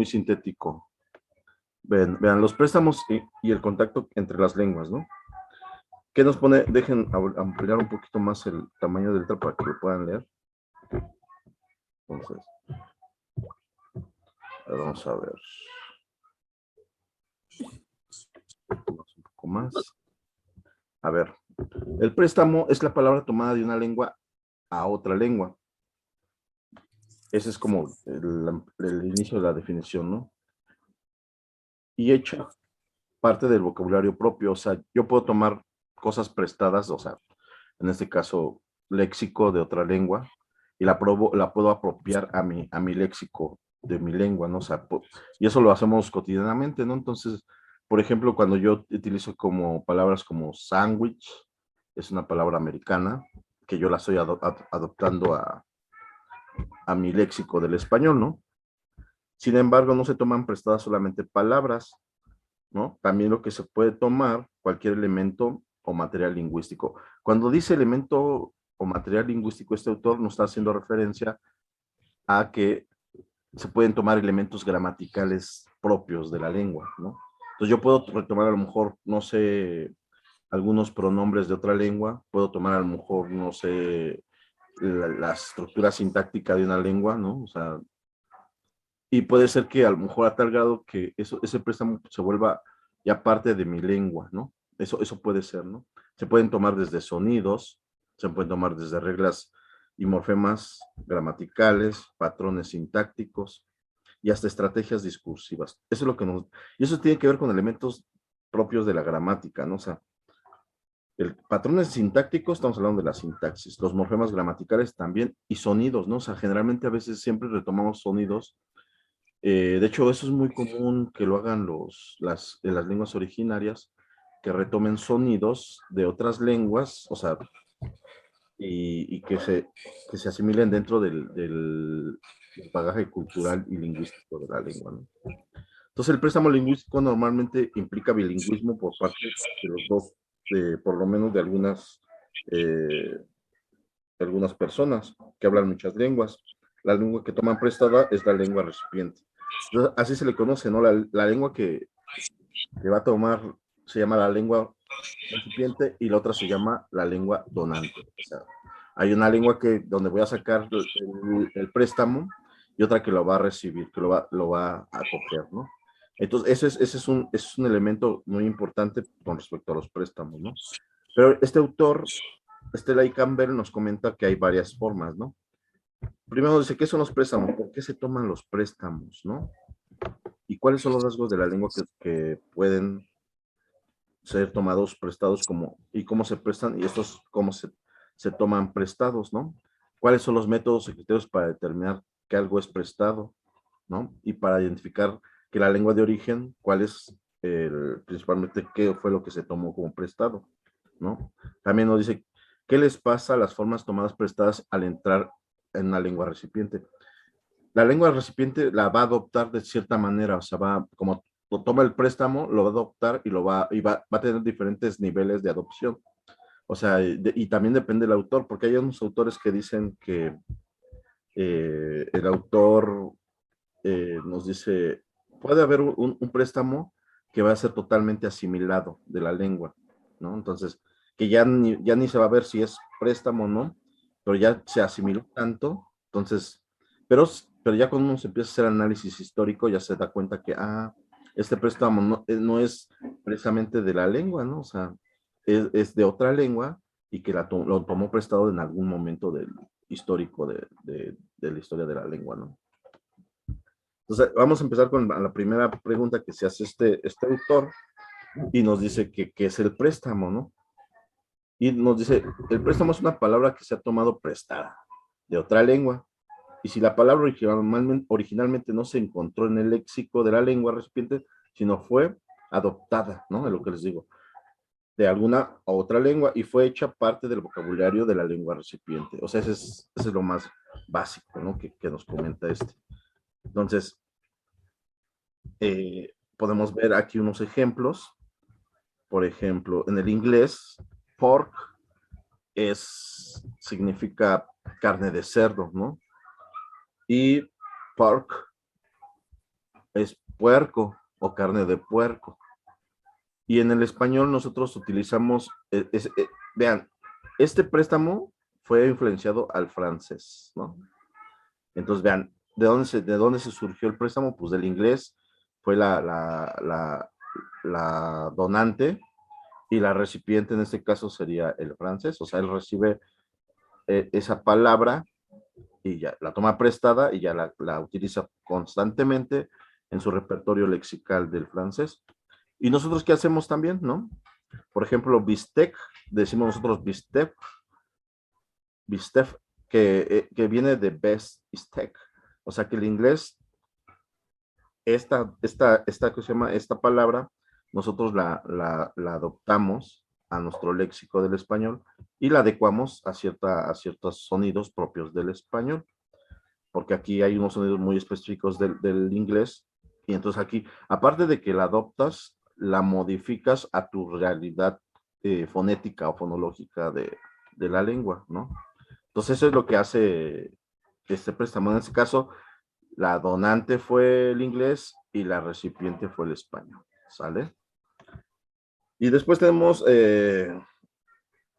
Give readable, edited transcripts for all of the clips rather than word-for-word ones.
muy sintético. Vean los préstamos y el contacto entre las lenguas, ¿no? ¿Qué nos pone? Dejen ampliar un poquito más el tamaño del letra para que lo puedan leer. Entonces, vamos a ver. Un poco más. A ver, el préstamo es la palabra tomada de una lengua a otra lengua. Ese es como el inicio de la definición, ¿no? Y hecha parte del vocabulario propio. O sea, yo puedo tomar cosas prestadas, o sea, en este caso, léxico de otra lengua, y la puedo apropiar a mi léxico de mi lengua, ¿no? O sea, y eso lo hacemos cotidianamente, ¿no? Entonces, por ejemplo, cuando yo utilizo como palabras como sándwich, es una palabra americana, que yo la estoy adoptando a mi léxico del español, ¿no? Sin embargo, no se toman prestadas solamente palabras, ¿no? También lo que se puede tomar, cualquier elemento o material lingüístico. Cuando dice elemento o material lingüístico, este autor nos está haciendo referencia a que se pueden tomar elementos gramaticales propios de la lengua, ¿no? Entonces yo puedo retomar a lo mejor, no sé, algunos pronombres de otra lengua, puedo tomar a lo mejor, no sé, la estructura sintáctica de una lengua, ¿no? O sea, y puede ser que a lo mejor a tal grado que ese préstamo se vuelva ya parte de mi lengua, ¿no? Eso puede ser, ¿no? Se pueden tomar desde sonidos, se pueden tomar desde reglas y morfemas gramaticales, patrones sintácticos y hasta estrategias discursivas. Eso es lo que y eso tiene que ver con elementos propios de la gramática, ¿no? O sea, el patrones sintácticos, estamos hablando de la sintaxis, los morfemas gramaticales también, y sonidos, ¿no? O sea, generalmente a veces siempre retomamos sonidos. De hecho, eso es muy común que lo hagan las lenguas originarias, que retomen sonidos de otras lenguas, o sea, y que se asimilen dentro del bagaje cultural y lingüístico de la lengua, ¿no? Entonces, el préstamo lingüístico normalmente implica bilingüismo por parte de los dos, por lo menos de algunas personas que hablan muchas lenguas. La lengua que toman prestada es la lengua recipiente. Entonces, así se le conoce, ¿no? La lengua que va a tomar se llama la lengua recipiente y la otra se llama la lengua donante. O sea, hay una lengua donde voy a sacar el préstamo y otra que lo va a recibir, que lo va a acoger, ¿no? Entonces, ese es un elemento muy importante con respecto a los préstamos, ¿no? Pero este autor, Stella Campbell, nos comenta que hay varias formas, ¿no? Primero dice, ¿qué son los préstamos? ¿Por qué se toman los préstamos, no? ¿Y cuáles son los rasgos de la lengua que pueden ser tomados prestados y cómo se prestan y estos cómo se toman prestados, ¿no? ¿Cuáles son los métodos y criterios para determinar que algo es prestado, ¿no? Y para identificar que la lengua de origen, cuál es principalmente qué fue lo que se tomó como prestado, ¿no? También nos dice, ¿qué les pasa a las formas tomadas prestadas al entrar en una lengua recipiente? La lengua recipiente la va a adoptar de cierta manera, o sea, como toma el préstamo, lo va a adoptar y va a tener diferentes niveles de adopción. O sea, y también depende del autor, porque hay unos autores que dicen que el autor nos dice, puede haber un préstamo que va a ser totalmente asimilado de la lengua, ¿no? Entonces, que ya ni se va a ver si es préstamo o no, pero ya se asimiló tanto, entonces, pero ya cuando uno se empieza a hacer análisis histórico, ya se da cuenta que, este préstamo no es precisamente de la lengua, ¿no? O sea, es de otra lengua y que lo tomó prestado en algún momento histórico de la historia de la lengua, ¿no? Entonces, vamos a empezar con la primera pregunta que se hace este autor y nos dice que es el préstamo, ¿no? Y nos dice, el préstamo es una palabra que se ha tomado prestada de otra lengua. Y si la palabra originalmente no se encontró en el léxico de la lengua recipiente, sino fue adoptada, ¿no? Es lo que les digo, de alguna otra lengua y fue hecha parte del vocabulario de la lengua recipiente. O sea, ese es lo más básico, ¿no? Que nos comenta este. Entonces, podemos ver aquí unos ejemplos. Por ejemplo, en el inglés, pork significa carne de cerdo, ¿no? Y pork es puerco o carne de puerco. Y en el español nosotros utilizamos, vean, este préstamo fue influenciado al francés, ¿no? Entonces, vean, ¿de dónde se surgió el préstamo? Pues del inglés fue la donante y la recipiente en este caso sería el francés, o sea, él recibe esa palabra y ya la toma prestada y ya la utiliza constantemente en su repertorio lexical del francés. ¿Y nosotros qué hacemos también, no? Por ejemplo, bistec, decimos nosotros bistec, que viene de best steak. O sea que el inglés, ¿qué se llama? Esta palabra, nosotros la adoptamos a nuestro léxico del español y la adecuamos a ciertos sonidos propios del español, porque aquí hay unos sonidos muy específicos del inglés, y entonces aquí, aparte de que la adoptas, la modificas a tu realidad fonética o fonológica de la lengua, ¿no? Entonces eso es lo que hace este préstamo. En este caso, la donante fue el inglés y la recipiente fue el español, ¿sale? Y después tenemos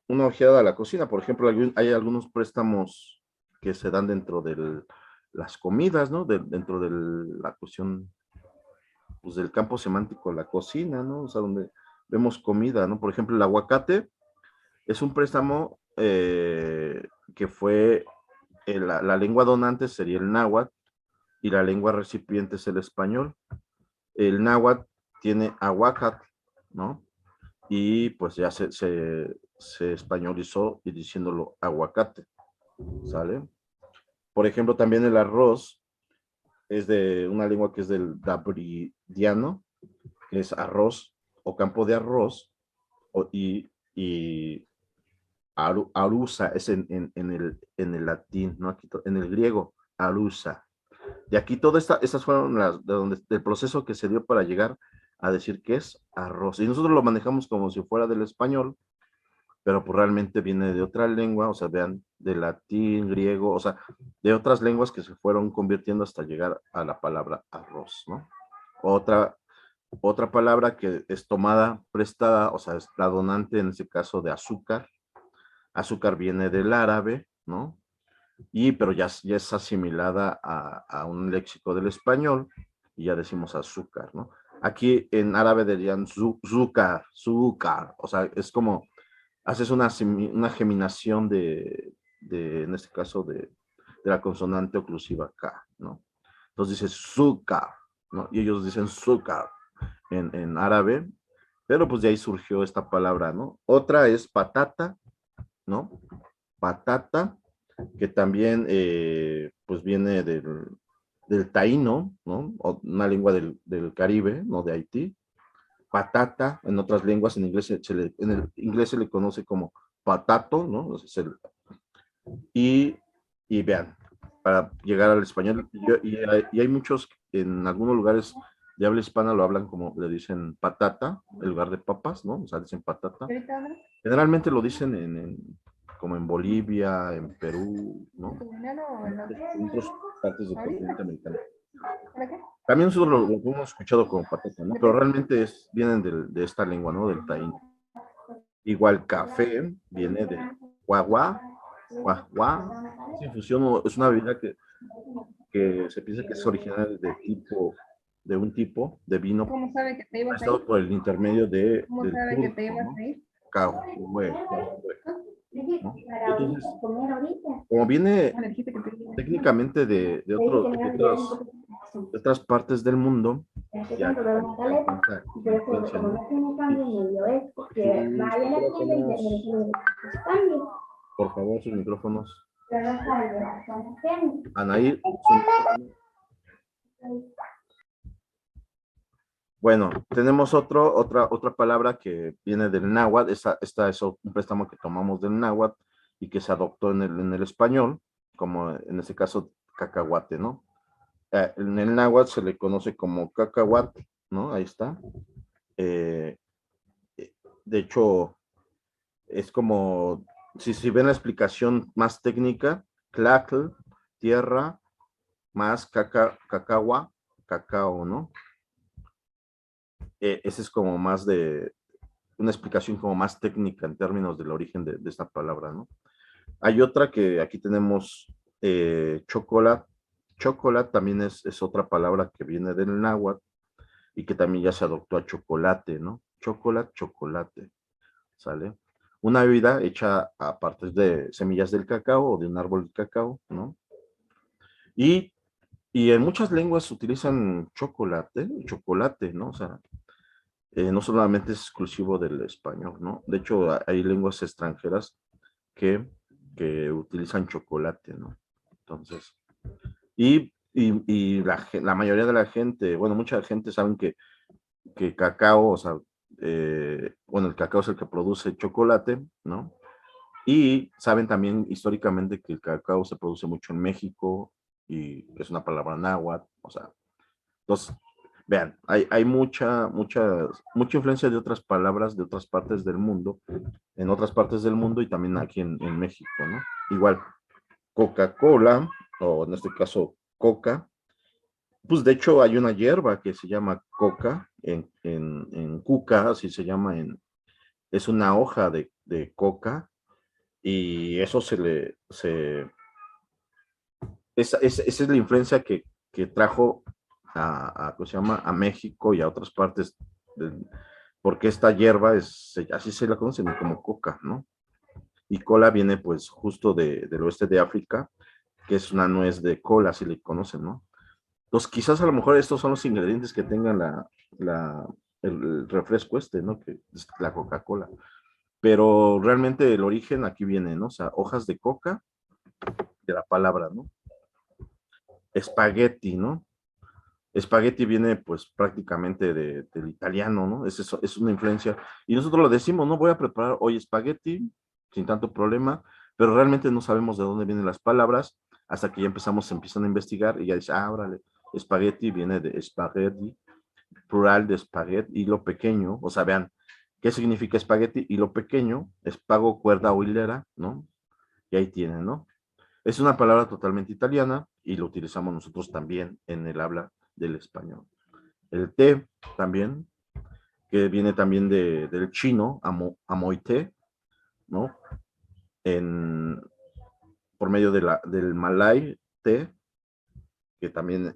una ojeada a la cocina. Por ejemplo, hay algunos préstamos que se dan dentro de las comidas, ¿no? Dentro de la cuestión, pues del campo semántico de la cocina, ¿no? O sea, donde vemos comida, ¿no? Por ejemplo, el aguacate es un préstamo que fue, la lengua donante sería el náhuatl y la lengua recipiente es el español. El náhuatl tiene aguacate, ¿no? Y pues ya se españolizó y diciéndolo aguacate, ¿sale? Por ejemplo, también el arroz es de una lengua que es del dabridiano, que es arroz o campo de arroz, y arusa es en el latín, ¿no? Aquí, en el griego, arusa. Y aquí todas estas fueron del proceso que se dio para llegar a decir que es arroz. Y nosotros lo manejamos como si fuera del español, pero pues realmente viene de otra lengua, o sea, vean, de latín, griego, o sea, de otras lenguas que se fueron convirtiendo hasta llegar a la palabra arroz, ¿no? Otra palabra que es tomada, prestada, o sea, es la donante en este caso de azúcar. Azúcar viene del árabe, ¿no? Pero ya es asimilada a un léxico del español y ya decimos azúcar, ¿no? Aquí en árabe dirían zúcar, o sea, es como haces una geminación en este caso, de la consonante oclusiva K, ¿no? Entonces dices zúcar, ¿no? Y ellos dicen zúcar en árabe, pero pues de ahí surgió esta palabra, ¿no? Otra es patata, ¿no? Patata, que también pues viene del taíno, ¿no? Una lengua del Caribe, ¿no? De Haití. Patata, en otras lenguas, en el inglés se le conoce como patato, ¿no? Y, y vean, para llegar al español, y hay muchos, en algunos lugares de habla hispana lo hablan como, le dicen patata, en lugar de papas, ¿no? O sea, dicen patata. Generalmente lo dicen como en Bolivia, en Perú, ¿no? En otras partes del continente americano. También nosotros lo hemos escuchado como patata, ¿no? Pero realmente vienen de esta lengua, ¿no? Del taíno. Igual café viene de guagua, guagua. Es infusión, es una bebida que se piensa que es original de un tipo de vino. ¿Cómo sabe que te ibas a Estado ir? por el intermedio del ¿Cómo sabe que te turco, ibas ¿no? a ir? Cahué, ¿no? Entonces, como viene Me dijiste que te ibas a ir. técnicamente de otras partes del mundo, ya alcanza influencia, ¿no? Sus micrófonos, por favor, sus micrófonos. Anaí, su micrófono. Bueno, tenemos otra palabra que viene del náhuatl. Esta es un préstamo que tomamos del náhuatl y que se adoptó en el español, como en este caso cacahuate, ¿no? En el náhuatl se le conoce como cacahuate, ¿no? Ahí está. De hecho, es como, si ven la explicación más técnica, clacl, tierra, más cacagua, cacao, ¿no? Ese es como más de una explicación como más técnica en términos del origen de esta palabra, ¿no? Hay otra que aquí tenemos chocolate. Chocolate también es otra palabra que viene del náhuatl y que también ya se adoptó a chocolate, ¿no? Chocolate, chocolate, ¿sale? Una bebida hecha a partir de semillas del cacao o de un árbol de cacao, ¿no? Y, y en muchas lenguas utilizan chocolate, ¿no? O sea, no solamente es exclusivo del español, ¿no? De hecho, hay lenguas extranjeras que, que utilizan chocolate, ¿no? Entonces, la mayoría de la gente, bueno, mucha gente saben que cacao, o sea, bueno, el cacao es el que produce chocolate, ¿no? Y saben también históricamente que el cacao se produce mucho en México y es una palabra náhuatl, o sea, entonces, vean, hay mucha influencia de otras palabras de otras partes del mundo, en otras partes del mundo y también aquí en México, ¿no? Igual, Coca-Cola, o en este caso, Coca, pues de hecho hay una hierba que se llama coca, en cuca, así se llama, es una hoja de coca, y eso esa es la influencia que trajo ¿cómo se llama? A México y a otras partes, porque esta hierba así se la conocen como coca, ¿no? Y cola viene pues justo del oeste de África, que es una nuez de cola, así le conocen, ¿no? Entonces quizás a lo mejor estos son los ingredientes que tengan el refresco ¿no? Que es la Coca-Cola. Pero realmente el origen aquí viene, ¿no? O sea, hojas de coca, de la palabra, ¿no? Espagueti, ¿no? Espagueti viene pues prácticamente del italiano, ¿no? Es una influencia. Y nosotros lo decimos, ¿no? Voy a preparar hoy espagueti sin tanto problema, pero realmente no sabemos de dónde vienen las palabras hasta que ya empiezan a investigar y ya dice, órale, espagueti viene de espagueti, plural de espagueti, hilo pequeño, o sea, vean, ¿qué significa espagueti? Hilo pequeño, espago, cuerda o hilera, ¿no? Y ahí tienen, ¿no? Es una palabra totalmente italiana y lo utilizamos nosotros también en el habla del español. El té también, que viene también del chino, amoité, ¿no? Por medio del malay té, que también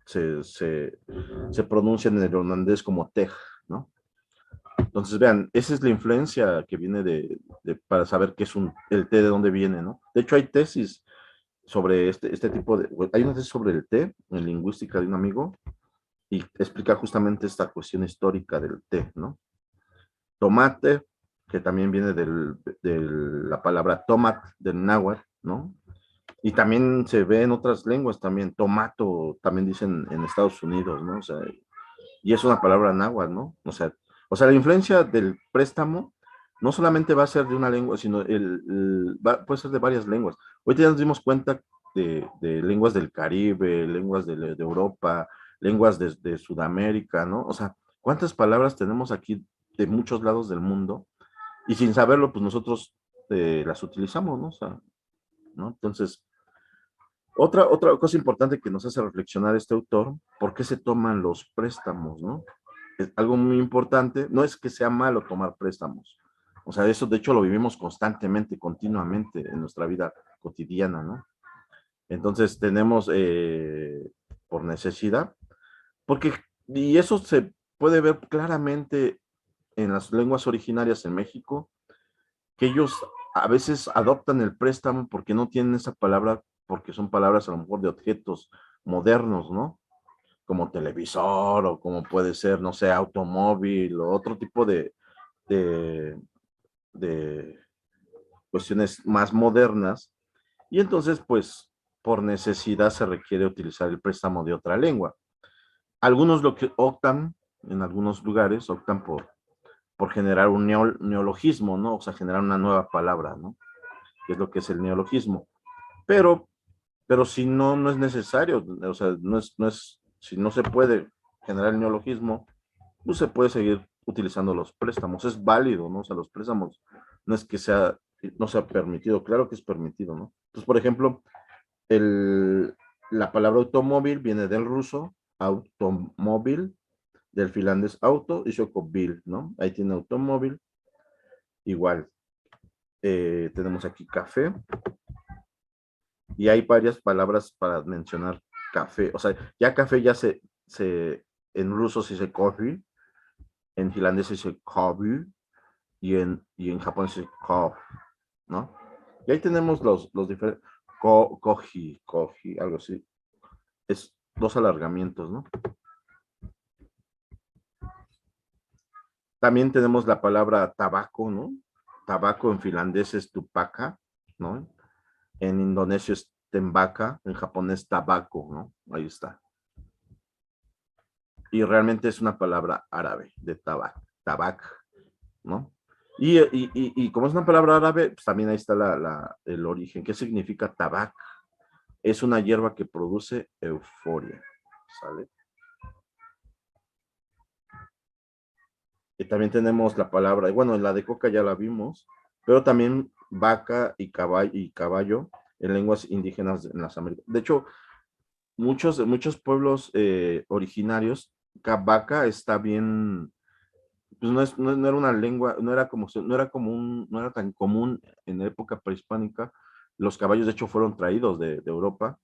se pronuncia en el holandés como tej, ¿no? Entonces, vean, esa es la influencia que viene para saber qué es el té, de dónde viene, ¿no? De hecho, hay tesis sobre este tipo hay una tesis sobre el té en lingüística de un amigo y explica justamente esta cuestión histórica del té, ¿no? Tomate, que también viene de la palabra tomat del náhuatl, ¿no? Y también se ve en otras lenguas también, tomato, también dicen en Estados Unidos, ¿no? O sea, y es una palabra náhuatl, ¿no? O sea, la influencia del préstamo no solamente va a ser de una lengua, sino puede ser de varias lenguas. Hoy ya nos dimos cuenta de lenguas del Caribe, lenguas de Europa, lenguas de Sudamérica, ¿no? O sea, ¿cuántas palabras tenemos aquí de muchos lados del mundo? Y sin saberlo, pues nosotros las utilizamos, ¿no? O sea, ¿no? Entonces, otra cosa importante que nos hace reflexionar este autor, ¿por qué se toman los préstamos, no? Es algo muy importante, no es que sea malo tomar préstamos, o sea, eso de hecho lo vivimos constantemente, continuamente en nuestra vida cotidiana, ¿no? Entonces tenemos por necesidad, y eso se puede ver claramente en las lenguas originarias en México, que ellos a veces adoptan el préstamo porque no tienen esa palabra, porque son palabras a lo mejor de objetos modernos, ¿no? Como televisor o como puede ser, no sé, automóvil o otro tipo de, de cuestiones más modernas. Y entonces, pues, por necesidad se requiere utilizar el préstamo de otra lengua. Algunos lo que optan, en algunos lugares, optan por generar un neologismo, ¿no? O sea, generar una nueva palabra, ¿no? Que es lo que es el neologismo. Pero, pero si no es necesario, o sea, si no se puede generar el neologismo, pues se puede seguir utilizando los préstamos. Es válido, ¿no? O sea, los préstamos no es que no sea permitido, claro que es permitido, ¿no? Entonces, por ejemplo, la palabra automóvil viene del ruso, automóvil, del finlandés auto y sueco bil, ¿no? Ahí tiene automóvil. Igual, tenemos aquí café. Y hay varias palabras para mencionar café. O sea, ya café ya en ruso se dice coffee, en finlandés se dice coffee y en Japón se dice coffee, ¿no? Y ahí tenemos los diferentes, koji, algo así. Es dos alargamientos, ¿no? También tenemos la palabra tabaco, ¿no? Tabaco en finlandés es tupaka, ¿no? En indonesio es tembaka, en japonés tabaco, ¿no? Ahí está. Y realmente es una palabra árabe, de tabac, ¿no? Y como es una palabra árabe, pues también ahí está el origen. ¿Qué significa tabac? Es una hierba que produce euforia, ¿sale? Y también tenemos la palabra, bueno, la de coca ya la vimos, pero también vaca y caballo en lenguas indígenas en las Américas. De hecho, muchos pueblos originarios, vaca está bien, pues no era una lengua, no era no era tan común en la época prehispánica. Los caballos, de hecho, fueron traídos de Europa,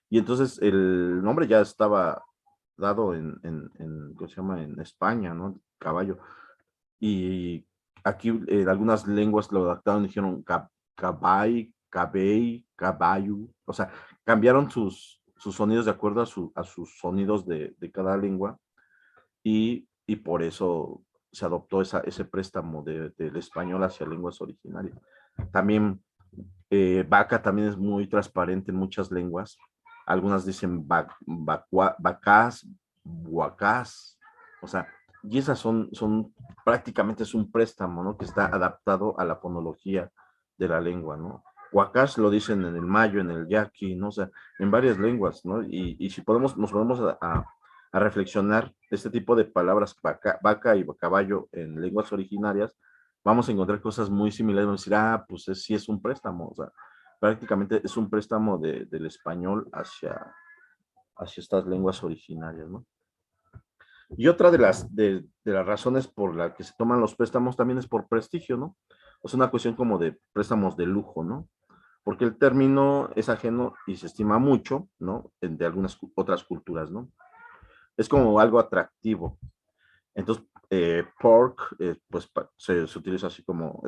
y entonces el nombre ya estaba dado ¿cómo se llama? En España, ¿no? Caballo. Y aquí algunas lenguas lo adaptaron, dijeron caballo, o sea, cambiaron sus sonidos de acuerdo a sus sonidos de cada lengua, y por eso se adoptó ese préstamo del español hacia lenguas originarias. También vaca también es muy transparente en muchas lenguas. Algunas dicen vacas, huacás, o sea, y esas prácticamente es un préstamo, ¿no? Que está adaptado a la fonología de la lengua, ¿no? Huacás lo dicen en el mayo, en el yaqui, ¿no? O sea, en varias lenguas, ¿no? Y si nos podemos a reflexionar este tipo de palabras, vaca y caballo en lenguas originarias, vamos a encontrar cosas muy similares. Vamos a decir, pues sí es un préstamo, o sea, prácticamente es un préstamo del español hacia estas lenguas originarias, ¿no? Y otra de las razones por la que se toman los préstamos también es por prestigio, ¿no? O sea, una cuestión como de préstamos de lujo, ¿no? Porque el término es ajeno y se estima mucho, ¿no? De algunas otras culturas, ¿no? Es como algo atractivo. Entonces, pork, pues se utiliza así como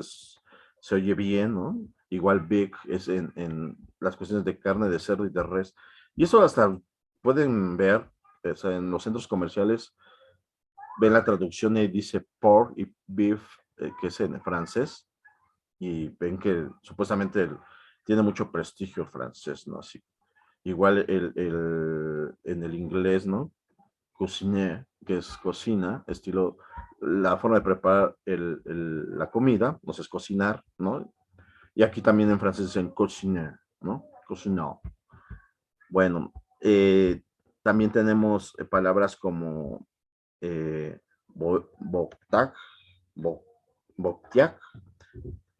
se oye bien, ¿no? Igual big es en las cuestiones de carne, de cerdo y de res. Y eso hasta pueden ver, o sea, en los centros comerciales, ven la traducción y dice pork y beef, que es en francés, y ven que supuestamente tiene mucho prestigio francés, ¿no? Así, igual en el inglés, ¿no? Cuisine, que es cocina, estilo, la forma de preparar la comida, no sé, es cocinar, ¿no? Y aquí también en francés dicen cuisiner, ¿no? Cocinó. Bueno, también tenemos palabras como boktak, boktiak,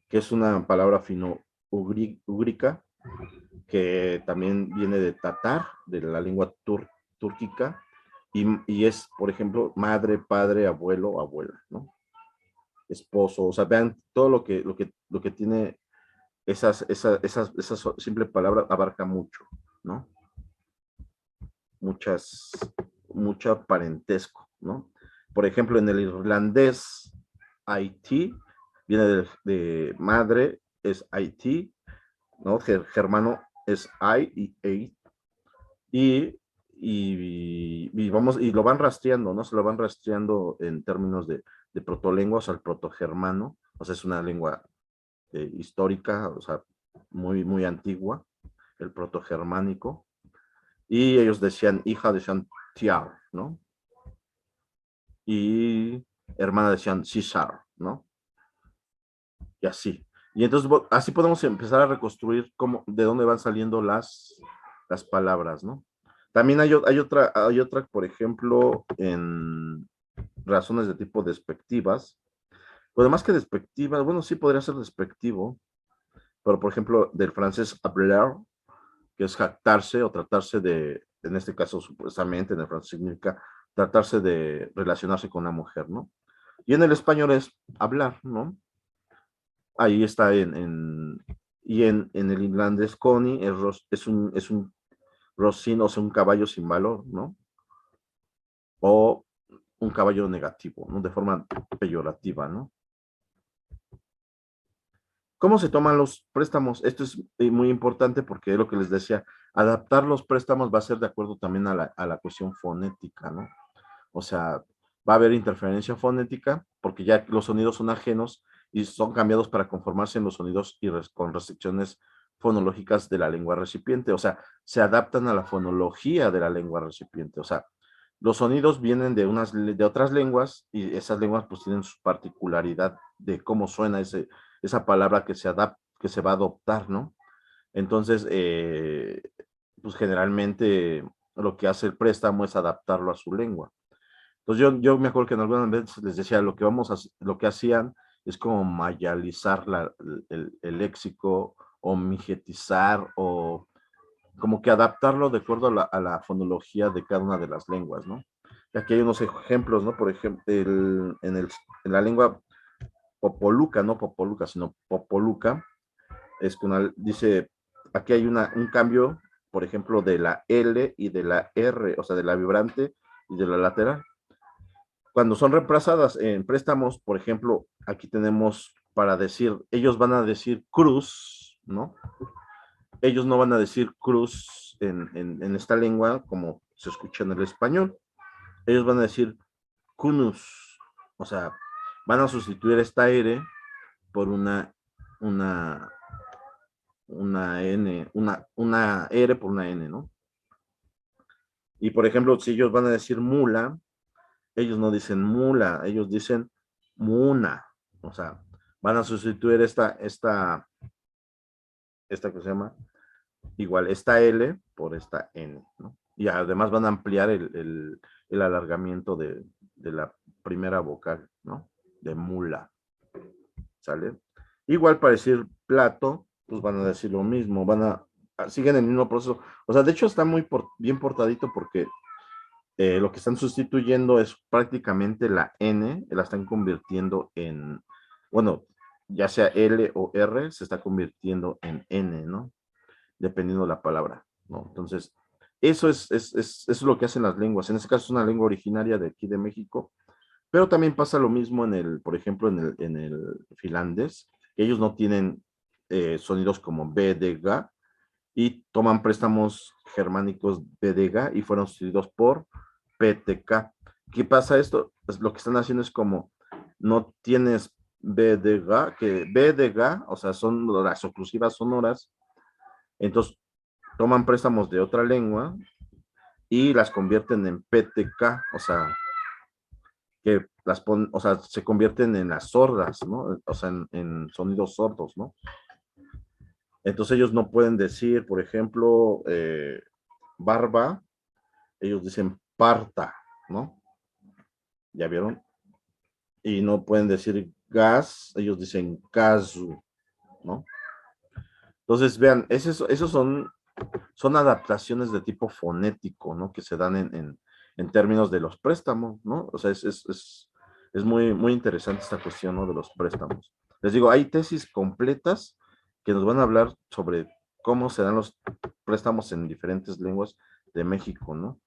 que es una palabra fino-ugrica, que también viene de tatar, de la lengua túrquica, y es, por ejemplo, madre, padre, abuelo, abuela, ¿no? Esposo, o sea, vean todo lo que tiene esas simple palabra abarca mucho, ¿no? Mucho parentesco, ¿no? Por ejemplo, en el irlandés, IT viene de madre, es IT, ¿no? Germano es I y A, y lo van rastreando, ¿no? Se lo van rastreando en términos de protolenguas al protogermano, o sea, es una lengua histórica, o sea, muy, muy antigua, el protogermánico, y ellos decían hija, decían tiar, ¿no? Y hermana decían César, ¿no? Y así. Y entonces así podemos empezar a reconstruir de dónde van saliendo las palabras, ¿no? También hay otra, por ejemplo, en razones de tipo despectivas. Pues más que despectivas, bueno, sí podría ser despectivo, pero por ejemplo, del francés hablar, que es jactarse o tratarse en este caso supuestamente en el francés significa tratarse de relacionarse con una mujer, ¿no? Y en el español es hablar, ¿no? Ahí está y en el irlandés Connie es un Rosin, o sea, un caballo sin valor, ¿no? O un caballo negativo, ¿no? De forma peyorativa, ¿no? ¿Cómo se toman los préstamos? Esto es muy importante porque es lo que les decía, adaptar los préstamos va a ser de acuerdo también a la cuestión fonética, ¿no? O sea, va a haber interferencia fonética porque ya los sonidos son ajenos y son cambiados para conformarse en los sonidos y con restricciones fonológicas de la lengua recipiente. O sea, se adaptan a la fonología de la lengua recipiente. O sea, los sonidos vienen de otras lenguas y esas lenguas pues tienen su particularidad de cómo suena esa palabra que se va a adoptar, ¿no? Entonces, pues generalmente lo que hace el préstamo es adaptarlo a su lengua. Entonces yo me acuerdo que en algunas veces les decía, lo que hacían es como mayalizar el léxico o mijetizar o como que adaptarlo de acuerdo a la fonología de cada una de las lenguas, ¿no? Y aquí hay unos ejemplos, ¿no? Por ejemplo, en la lengua popoluca, no popoluca, sino popoluca, es que dice, aquí hay un cambio, por ejemplo, de la L y de la R, o sea, de la vibrante y de la lateral. Cuando son reemplazadas en préstamos, por ejemplo, aquí tenemos para decir, ellos van a decir cruz, ¿no? Ellos no van a decir cruz en esta lengua como se escucha en el español. Ellos van a decir cunus, o sea, van a sustituir esta R por una, una N, una R por una N, ¿no? Y por ejemplo, si ellos van a decir mula, ellos no dicen mula, ellos dicen muna, o sea, van a sustituir esta que se llama, igual, esta L por esta N, ¿no? Y además van a ampliar el alargamiento de la primera vocal, ¿no? De mula, ¿sale? Igual para decir plato, pues van a decir lo mismo, siguen el mismo proceso. O sea, de hecho está bien portadito porque lo que están sustituyendo es prácticamente la N, la están convirtiendo bueno, ya sea L o R, se está convirtiendo en N, ¿no? Dependiendo de la palabra, ¿no? Entonces, eso es lo que hacen las lenguas. En este caso es una lengua originaria de aquí de México, pero también pasa lo mismo por ejemplo, en el finlandés, que ellos no tienen sonidos como B, D, G, y toman préstamos germánicos B, D, G, y fueron sustituidos por P, T, K. ¿Qué pasa esto? Pues lo que están haciendo es como, no tienes B, D, G, que B, D, G, o sea, son las oclusivas sonoras, entonces toman préstamos de otra lengua y las convierten en PTK, o sea, o sea, se convierten en las sordas, ¿no? O sea, en sonidos sordos, ¿no? Entonces ellos no pueden decir, por ejemplo, barba, ellos dicen parta, ¿no? ¿Ya vieron? Y no pueden decir gas, ellos dicen casu, ¿no? Entonces, vean, esos son adaptaciones de tipo fonético, ¿no? Que se dan en términos de los préstamos, ¿no? O sea, es muy, muy interesante esta cuestión, ¿no? De los préstamos. Les digo, hay tesis completas que nos van a hablar sobre cómo se dan los préstamos en diferentes lenguas de México, ¿no?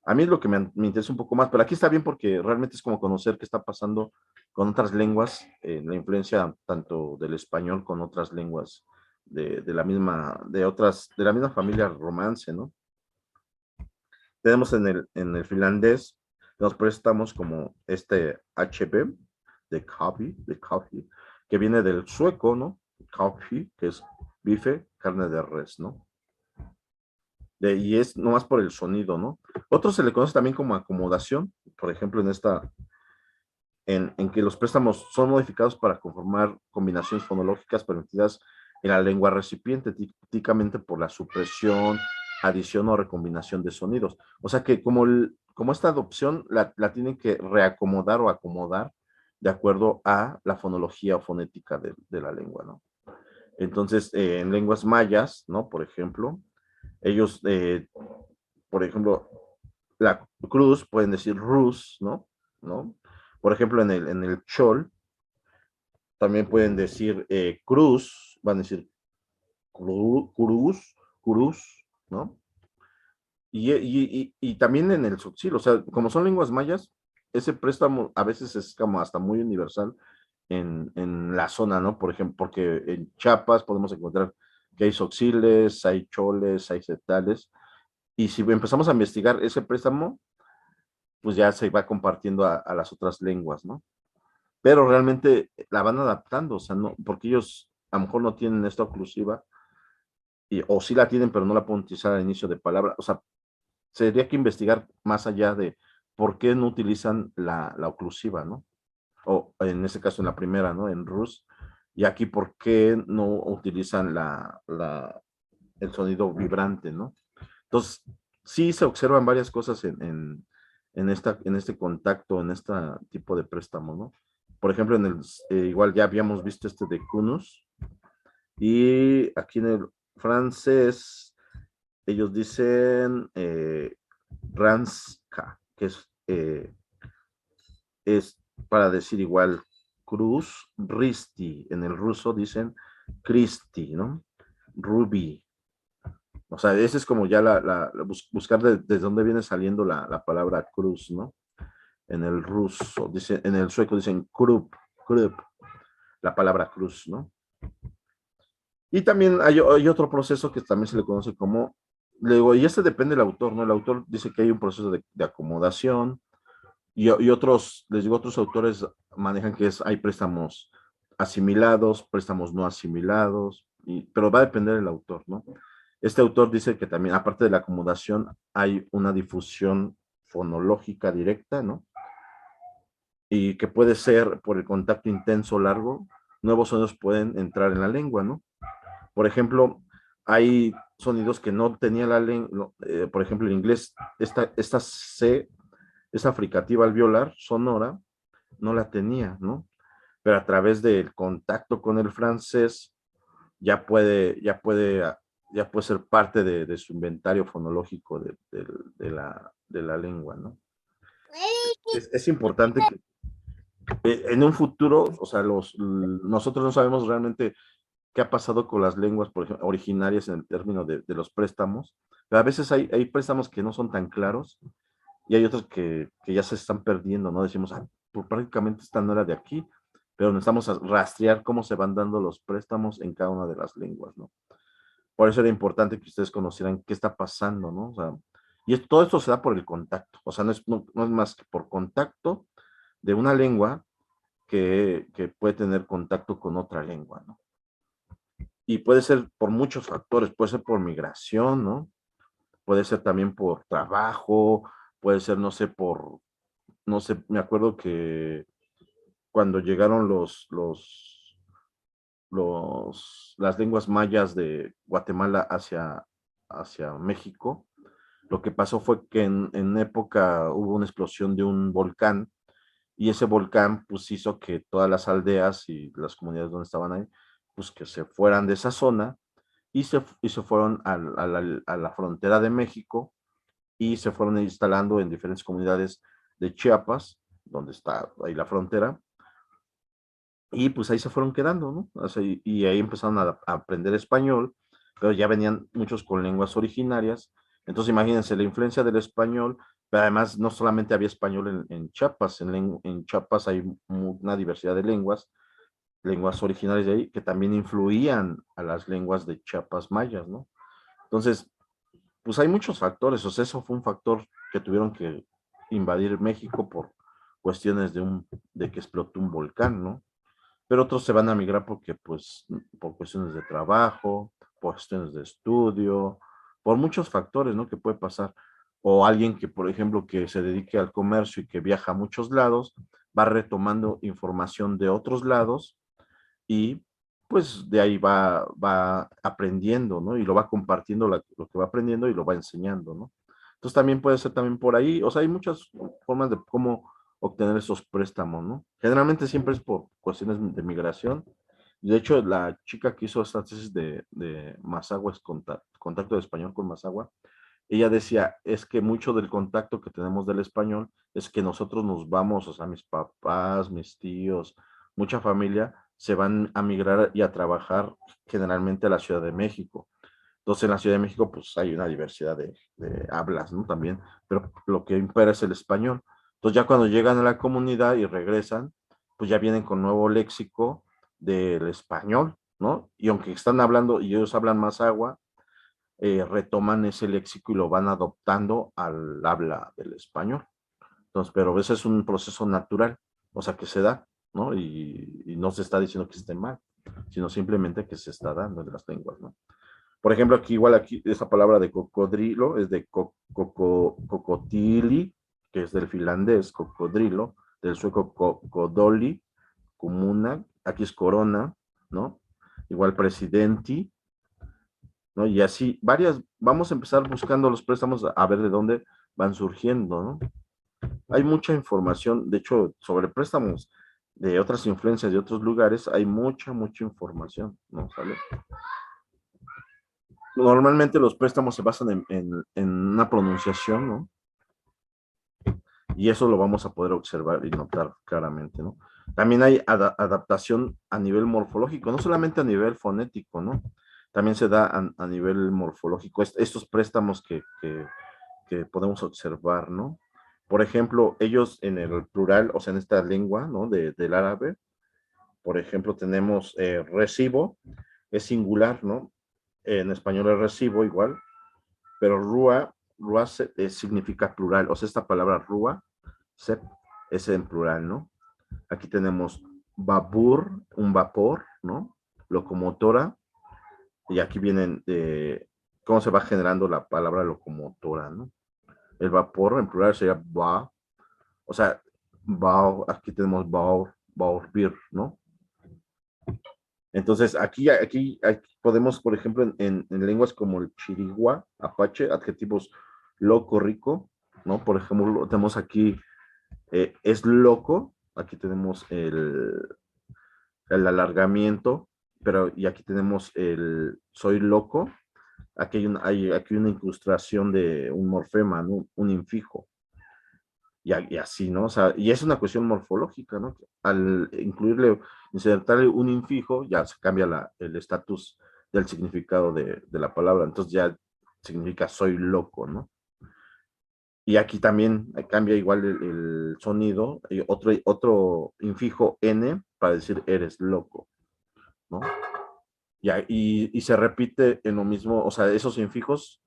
A mí es lo que me interesa un poco más, pero aquí está bien porque realmente es como conocer qué está pasando con otras lenguas, la influencia tanto del español con otras lenguas de la misma familia romance, ¿no? Tenemos en el finlandés, nos prestamos como este HB de coffee, que viene del sueco, ¿no? Coffee, que es bife, carne de res, ¿no? Y es nomás por el sonido, ¿no? Otro se le conoce también como acomodación, por ejemplo, en que los préstamos son modificados para conformar combinaciones fonológicas permitidas en la lengua recipiente, típicamente por la supresión, adición o recombinación de sonidos. O sea que como esta adopción la tienen que reacomodar o acomodar de acuerdo a la fonología o fonética de la lengua, ¿no? Entonces, en lenguas mayas, ¿no? Por ejemplo, ellos por ejemplo, la cruz, pueden decir Rus, ¿no? Por ejemplo, en el Chol, también pueden decir cruz, van a decir cruz, ¿no? Y también en el Tzotzil, o sea, como son lenguas mayas, ese préstamo a veces es como hasta muy universal en la zona, ¿no? Por ejemplo, porque en Chiapas podemos encontrar que hay tzoxiles, hay choles, hay setales, y si empezamos a investigar ese préstamo, pues ya se va compartiendo a las otras lenguas, ¿no? Pero realmente la van adaptando, o sea, no, porque ellos a lo mejor no tienen esta oclusiva, o sí la tienen, pero no la pueden utilizar al inicio de palabra, o sea, sería que investigar más allá de por qué no utilizan la oclusiva, ¿no? O en ese caso en la primera, ¿no? En Rus, y aquí por qué no utilizan el sonido vibrante, ¿no? Entonces, sí se observan varias cosas en este contacto, en este tipo de préstamo, ¿no? Por ejemplo, igual ya habíamos visto este de Kunus, y aquí en el francés, ellos dicen Ranska, que es para decir igual cruz, Risti, en el ruso dicen Christi, ¿no? Ruby. O sea, ese es como ya buscar desde dónde viene saliendo la palabra cruz, ¿no? En el ruso, en el sueco dicen krupp, la palabra cruz, ¿no? Y también hay otro proceso que también se le conoce como, luego, y este depende del autor, ¿no? El autor dice que hay un proceso de acomodación, y otros, les digo, otros autores manejan que hay préstamos asimilados, préstamos no asimilados, pero va a depender del autor, ¿no? Este autor dice que también, aparte de la acomodación, hay una difusión fonológica directa, ¿no? Y que puede ser por el contacto intenso largo, nuevos sonidos pueden entrar en la lengua, ¿no? Por ejemplo, hay sonidos que no tenía la lengua, por ejemplo, en inglés, esta C, esa fricativa alveolar sonora, no la tenía, ¿no? Pero a través del contacto con el francés, ya puede ser parte de su inventario fonológico de la lengua, ¿no? Es importante que en un futuro, o sea, nosotros no sabemos realmente qué ha pasado con las lenguas, por ejemplo, originarias en el término de los préstamos, pero a veces hay préstamos que no son tan claros y hay otros que ya se están perdiendo, ¿no? Decimos, pues prácticamente esta no era de aquí, pero necesitamos rastrear cómo se van dando los préstamos en cada una de las lenguas, ¿no? Por eso era importante que ustedes conocieran qué está pasando, ¿no? O sea, todo esto se da por el contacto, o sea, no es más que por contacto de una lengua que puede tener contacto con otra lengua, ¿no? Y puede ser por muchos factores, puede ser por migración, ¿no? Puede ser también por trabajo, puede ser, no sé, me acuerdo que cuando llegaron las lenguas mayas de Guatemala hacia México, lo que pasó fue que en época hubo una explosión de un volcán, y ese volcán pues hizo que todas las aldeas y las comunidades donde estaban ahí, pues que se fueran de esa zona y se fueron a la frontera de México y se fueron instalando en diferentes comunidades de Chiapas, donde está ahí la frontera, y pues ahí se fueron quedando, ¿no? O sea, y ahí empezaron a aprender español, pero ya venían muchos con lenguas originarias. Entonces imagínense la influencia del español, pero además no solamente había español en Chiapas, en Chiapas hay una diversidad de lenguas originarias de ahí, que también influían a las lenguas de Chiapas mayas, ¿no? Entonces, pues hay muchos factores, o sea, eso fue un factor que tuvieron que invadir México por cuestiones de que explotó un volcán, ¿no? Pero otros se van a migrar porque, pues, por cuestiones de trabajo, por cuestiones de estudio, por muchos factores, ¿no? Que puede pasar. O alguien que, por ejemplo, que se dedique al comercio y que viaja a muchos lados, va retomando información de otros lados y pues de ahí va aprendiendo, ¿no? Y lo va compartiendo lo que va aprendiendo y lo va enseñando, ¿no? Entonces también puede ser también por ahí, o sea, hay muchas formas de cómo obtener esos préstamos, ¿no? Generalmente siempre es por cuestiones de migración. De hecho, la chica que hizo esta tesis de Mazahua, es contacto de español con Mazahua, ella decía, es que mucho del contacto que tenemos del español es que nosotros nos vamos, o sea, mis papás, mis tíos, mucha familia se van a migrar y a trabajar generalmente a la Ciudad de México. Entonces, en la Ciudad de México, pues hay una diversidad de hablas, ¿no? También, pero lo que impera es el español. Entonces, ya cuando llegan a la comunidad y regresan, pues ya vienen con nuevo léxico del español, ¿no? Y aunque están hablando y ellos hablan más agua, retoman ese léxico y lo van adoptando al habla del español. Entonces, pero ese es un proceso natural, o sea, que se da, ¿no? Y no se está diciendo que esté mal, sino simplemente que se está dando en las lenguas, ¿no? Por ejemplo, aquí igual aquí esa palabra de cocodrilo es de cocotili, que es del finlandés, cocodrilo, del sueco cocodoli, comuna, aquí es corona, ¿no? Igual presidenti, ¿no? Y así, varias, vamos a empezar buscando los préstamos a ver de dónde van surgiendo, ¿no? Hay mucha información, de hecho, sobre préstamos de otras influencias de otros lugares, hay mucha información, ¿no? ¿Sale? Normalmente los préstamos se basan en una pronunciación, ¿no? Y eso lo vamos a poder observar y notar claramente, ¿no? También hay adaptación a nivel morfológico, no solamente a nivel fonético, ¿no? También se da a nivel morfológico estos préstamos que podemos observar, ¿no? Por ejemplo, ellos en el plural, o sea, en esta lengua, ¿no? Del árabe, por ejemplo, tenemos recibo, es singular, ¿no? En español es recibo igual, pero rúa significa plural, o sea, esta palabra rúa sep, es en plural, ¿no? Aquí tenemos babur, un vapor, ¿no? Locomotora, y aquí vienen cómo se va generando la palabra locomotora, ¿no? El vapor en plural sería ba, o sea, ba, aquí tenemos baur, baurbir, ¿no? Entonces, aquí podemos, por ejemplo, en lenguas como el chirigua, apache, adjetivos loco, rico, ¿no? Por ejemplo, tenemos aquí, es loco, aquí tenemos el alargamiento, pero y aquí tenemos el soy loco, aquí hay aquí una incrustación de un morfema, ¿no? Un infijo, y así, ¿no? O sea, y es una cuestión morfológica, ¿no? Al insertarle un infijo, ya se cambia el estatus del significado de la palabra, entonces ya significa soy loco, ¿no? Y aquí también cambia igual el sonido, y otro infijo N para decir eres loco, ¿no? Y se repite en lo mismo, o sea, esos infijos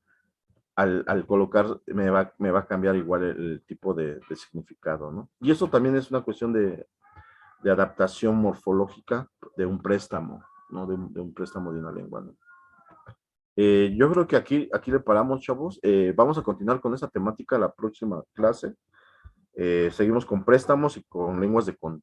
al colocar me va a cambiar igual el tipo de significado, ¿no? Y eso también es una cuestión de adaptación morfológica de un préstamo, ¿no? De un préstamo de una lengua, ¿no? Yo creo que aquí le paramos, chavos. Vamos a continuar con esa temática la próxima clase. Seguimos con préstamos y con lenguas de contacto.